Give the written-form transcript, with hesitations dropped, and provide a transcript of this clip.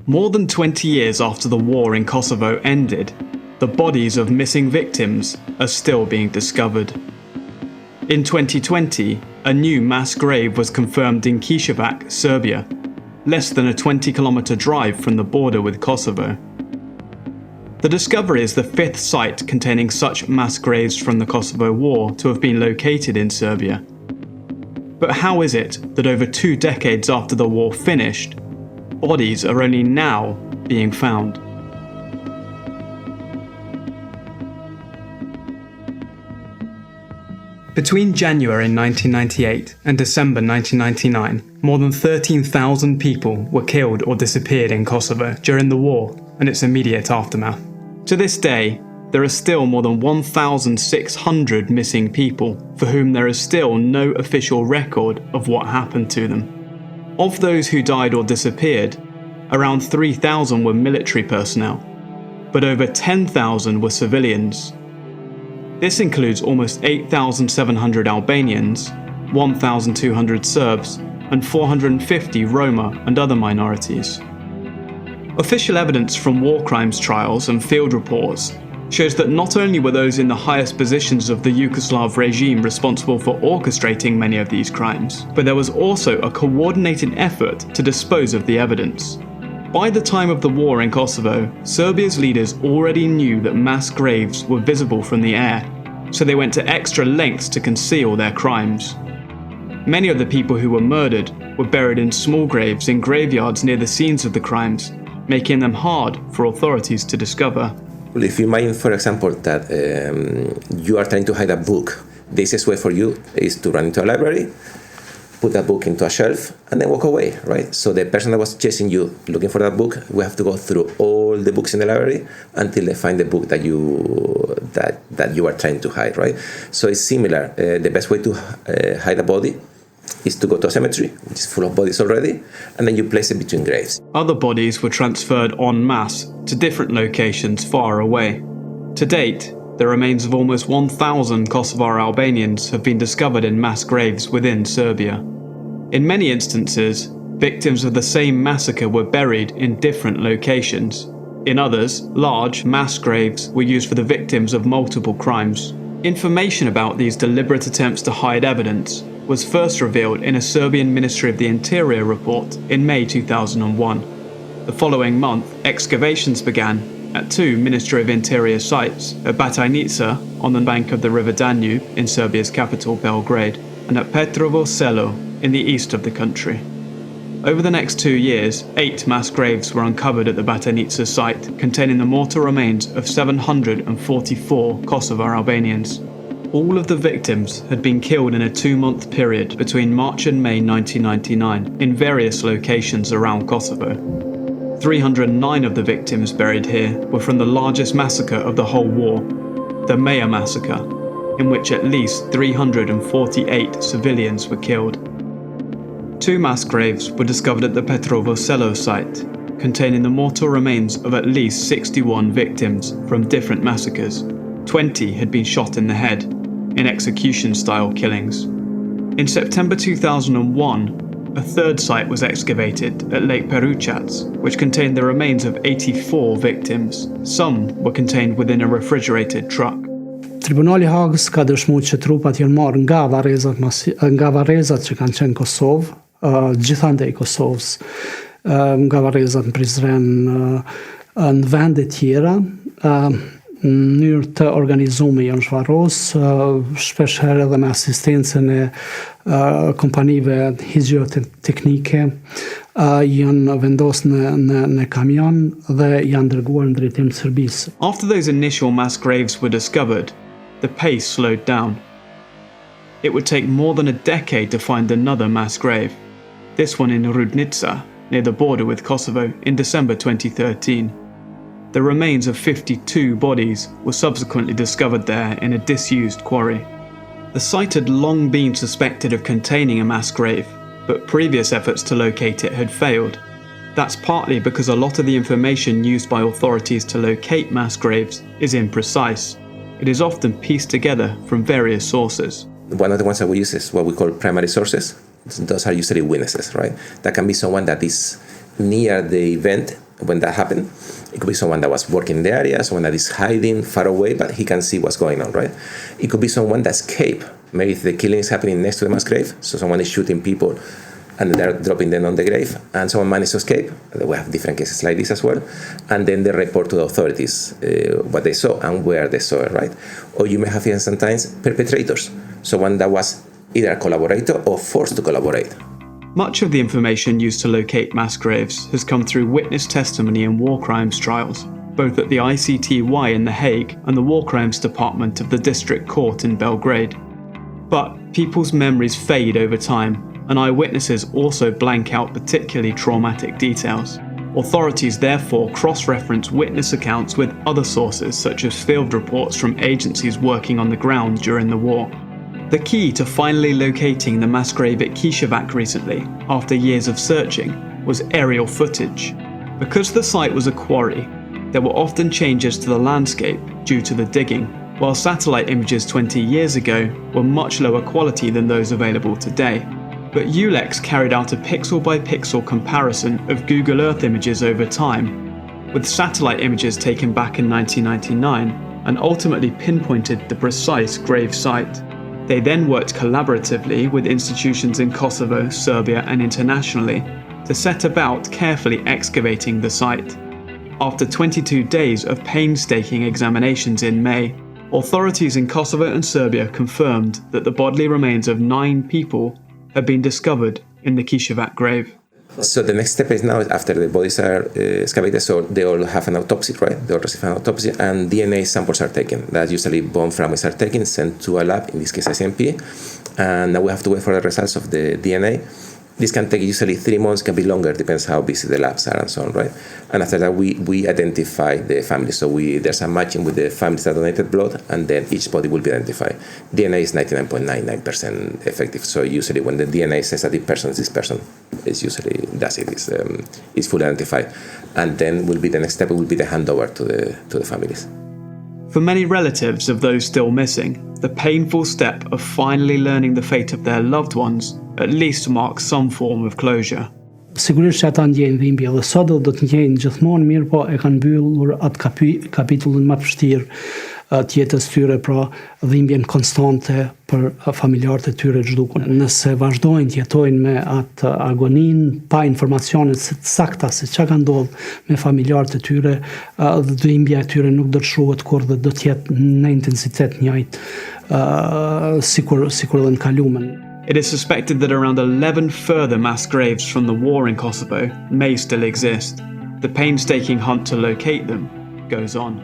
More than 20 years after the war in Kosovo ended, the bodies of missing victims are still being discovered. In 2020, a new mass grave was confirmed in Kiževak, Serbia, less than a 20-kilometre drive from the border with Kosovo. The discovery is the fifth site containing such mass graves from the Kosovo War to have been located in Serbia. But how is it that over 2 decades after the war finished, bodies are only now being found? Between January 1998 and December 1999, more than 13,000 people were killed or disappeared in Kosovo during the war and its immediate aftermath. To this day, there are still more than 1,600 missing people for whom there is still no official record of what happened to them. Of those who died or disappeared, around 3,000 were military personnel, but over 10,000 were civilians. This includes almost 8,700 Albanians, 1,200 Serbs, and 450 Roma and other minorities. Official evidence from war crimes trials and field reports shows that not only were those in the highest positions of the Yugoslav regime responsible for orchestrating many of these crimes, but there was also a coordinated effort to dispose of the evidence. By the time of the war in Kosovo, Serbia's leaders already knew that mass graves were visible from the air, so they went to extra lengths to conceal their crimes. Many of the people who were murdered were buried in small graves in graveyards near the scenes of the crimes, making them hard for authorities to discover. Well, if you imagine, for example, that you are trying to hide a book, the easiest way for you is to run into a library, put that book into a shelf, and then walk away, right? So the person that was chasing you, looking for that book, will have to go through all the books in the library until they find the book that you are trying to hide, right? So it's similar. The best way to hide a body is to go to a cemetery, which is full of bodies already, and then you place it between graves. Other bodies were transferred en masse to different locations far away. To date, the remains of almost 1,000 Kosovar Albanians have been discovered in mass graves within Serbia. In many instances, victims of the same massacre were buried in different locations. In others, large mass graves were used for the victims of multiple crimes. Information about these deliberate attempts to hide evidence was first revealed in a Serbian Ministry of the Interior report in May 2001. The following month, excavations began at 2 Ministry of Interior sites, at Batajnica on the bank of the river Danube in Serbia's capital Belgrade, and at Petrovo Selo in the east of the country. Over the next 2 years, 8 mass graves were uncovered at the Batajnica site, containing the mortal remains of 744 Kosovar Albanians. All of the victims had been killed in a 2-month period between March and May 1999 in various locations around Kosovo. 309 of the victims buried here were from the largest massacre of the whole war, the Maia massacre, in which at least 348 civilians were killed. 2 mass graves were discovered at the Petrovo Selo site, containing the mortal remains of at least 61 victims from different massacres. 20 had been shot in the head, in execution-style killings. In September 2001, a 3rd site was excavated at Lake Peruchac, which contained the remains of 84 victims. Some were contained within a refrigerated truck. Tribunali Hagës ka dëshmuar që trupat janë marrë nga varrezat që kanë qenë në Kosovë, gjithandej Kosovës, nga varrezat në Prizren, në vende tjera, në mënyrë të organizuar janë zhvarros, shpesh herë edhe me asistencën e kompanive higjiotechnike, janë vendosur në kamion dhe janë dërguar në drejtim të Serbisë. After those initial mass graves were discovered, the pace slowed down. It would take more than a decade to find another mass grave, this one in Rudnica, near the border with Kosovo, in December 2013. The remains of 52 bodies were subsequently discovered there in a disused quarry. The site had long been suspected of containing a mass grave, but previous efforts to locate it had failed. That's partly because a lot of the information used by authorities to locate mass graves is imprecise. It is often pieced together from various sources. One of the ones that we use is what we call primary sources. Those are usually witnesses, right? That can be someone that is near the event when that happened. It could be someone that was working in the area, someone that is hiding far away, but he can see what's going on, right? It could be someone that escaped. Maybe the killing is happening next to the mass grave, so someone is shooting people and they're dropping them on the grave, and someone managed to escape. We have different cases like this as well. And then they report to the authorities what they saw and where they saw it, right? Or you may have even sometimes perpetrators, someone that was either a collaborator or forced to collaborate. Much of the information used to locate mass graves has come through witness testimony in war crimes trials, both at the ICTY in The Hague and the War Crimes Department of the District Court in Belgrade. But people's memories fade over time, and eyewitnesses also blank out particularly traumatic details. Authorities therefore cross-reference witness accounts with other sources such as field reports from agencies working on the ground during the war. The key to finally locating the mass grave at Kiževak recently, after years of searching, was aerial footage. Because the site was a quarry, there were often changes to the landscape due to the digging, while satellite images 20 years ago were much lower quality than those available today. But ULEX carried out a pixel-by-pixel comparison of Google Earth images over time, with satellite images taken back in 1999, and ultimately pinpointed the precise grave site. They then worked collaboratively with institutions in Kosovo, Serbia, and internationally to set about carefully excavating the site. After 22 days of painstaking examinations in May, authorities in Kosovo and Serbia confirmed that the bodily remains of 9 people had been discovered in the Kiževak grave. So the next step is now, after the bodies are excavated, so they all have an autopsy, right? They all receive an autopsy, and DNA samples are taken. That usually bone fragments are taken, sent to a lab, in this case ICMP, and now we have to wait for the results of the DNA. This can take usually 3 months, can be longer, depends how busy the labs are and so on, right? And after that, we identify the family. So there's a matching with the families that donated blood, and then each body will be identified. DNA is 99.99% effective. So usually when the DNA says that this person is this person, it's usually, that's it, it's fully identified. And then the next step will be the handover to the families. For many relatives of those still missing, the painful step of finally learning the fate of their loved ones at least marks some form of closure. Sigurisht që ata ndjejnë dhimbje dhe sot do të ndjejnë gjithmonë, mirë po e kanë mbyllur atë kapitullin më të vështirë të jetës tyre, pra dhimbjen konstante për familjarët e tyre zhdukun. Nëse vazhdojnë të jetojnë me atë agonin, pa informacionet të sakta se çka ka ndodhur me familjarët e tyre, dhimbja e tyre nuk do të shruhet kur dhe do të jetë në intensitet njëjtë sikur edhe në kalumen. It is suspected that around 11 further mass graves from the war in Kosovo may still exist. The painstaking hunt to locate them goes on.